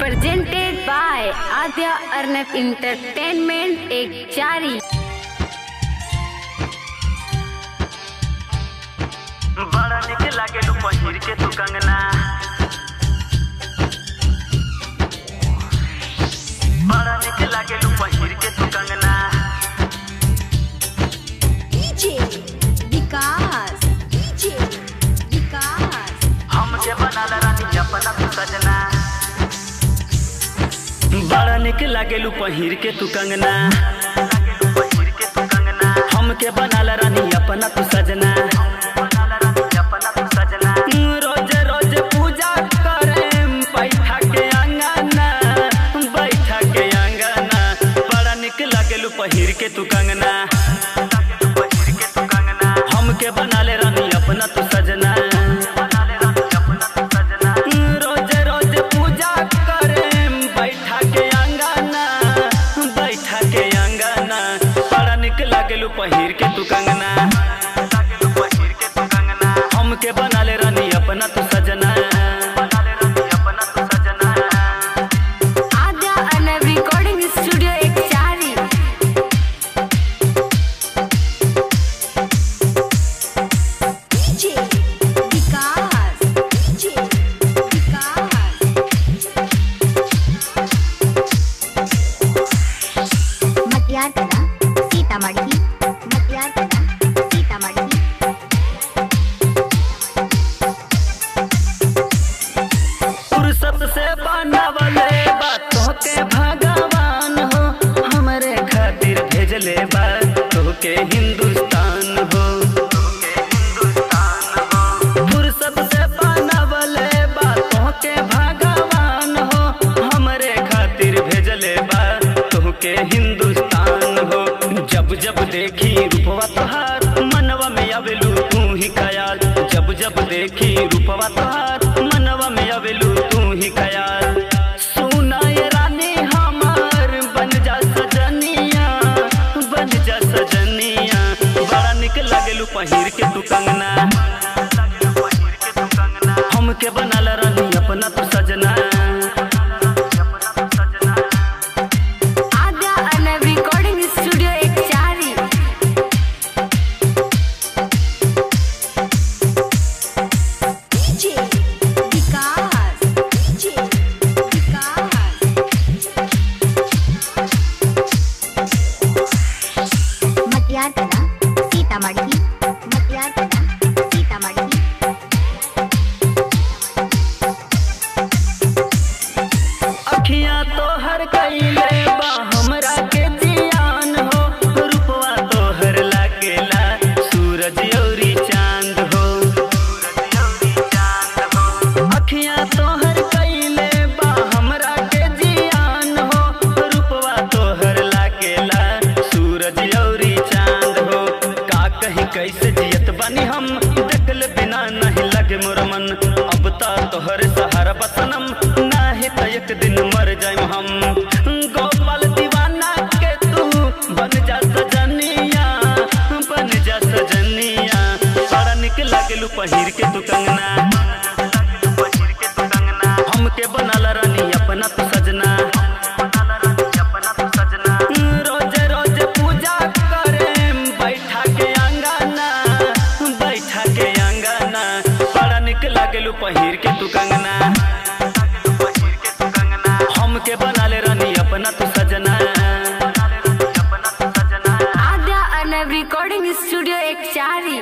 presented by Adya Arnav Entertainment एक जारी। बड़ा निक लागे लू पहिर के तू कंगना, बड़ा निक लागे लू पहिर के तू कंगना। डीजे विकास, डीजे विकास। हमके बनाला रानी अपना तू सजना, बड़ा निक लागे लू पहिर के तू कंगना, पहिर के तू कंगना। हमके बनाला रानी अपना तू सजना, रोज रोज पूजा करे बैठा के अंगना, बैठा के अंगना। बड़ा निक लागेलू पहिर के तू कंगना, पहिर के तू कंगना। हमके बना ले रानी अपना तू सजना, रोज रोज पूजा करे बैठा के अंगना, बैठा के अंगना। बड़ा निक लागेलू पहिर के तू कंगना, हमके बना ले रानी अपना तू सजना, बना ले रानी अपना तू सजना। आद्या अर्नव रिकॉर्डिंग स्टूडियो एक जारी। डीजे विकास, डीजे विकास। मटियारकला सीतामढ़ी, मटियारकला सीतामढ़ी। सबसे बनावले बातों के भगवान हो, हमरे खातिर भेजले बातों के हिंदुस्तान हो, फुर्सत से बनावले बातों के भगवान हो, हमरे खातिर भेजले बातों के हिंदुस्तान हो। जब जब देखी रूपवा तोहार मनवा में आवेलू तू ही ख्याल, जब जब देखी रूपवा तोहार मनवा में आवेलू तू ही ख्याल। सुना ये रानी हमार बन जा सजनिया, बन जा सजनिया। बड़ा निक लागेलू पहिर के तू कंगना, हमके बना ला रानी अपना तू सजना। आद्या अर्नव रिकॉर्डिंग स्टूडियो एक जारी। डीजे विकास, डीजे विकास। मटियारकला सीतामढ़ी, मटियारकला सीतामढ़ी। अखियां तोहर कइले बा हमरा के जियान हो, रूपवा तोहर लागेला सूरज औरी चांद हो, अखियां तोहर कइले बा हमरा के जियान हो, रूपवा तोहर लागेला सूरज औरी चांद हो। का कहीं कैसे जियत बानी हम, देखल बिना नहीं लगे मोर मन। अब ता तोहर सहारा बसनम, नाही त एक दिन मर जाए हम। गोपाल दीवाना के तू बन जा सजनिया, बन जा सजनिया। बड़ा निक लागेलू पहिर के तू कंगना, हमके बना ला रानी अपना तू सजना, रोज रोज पूजा करे बैठा के अंगना, बैठा के अंगना। बड़ा निक लागेलू पहिर के तू कंगना, हमके बना ले रानी अपना तू सजना। आद्या अर्नव रिकॉर्डिंग स्टूडियो एक जारी।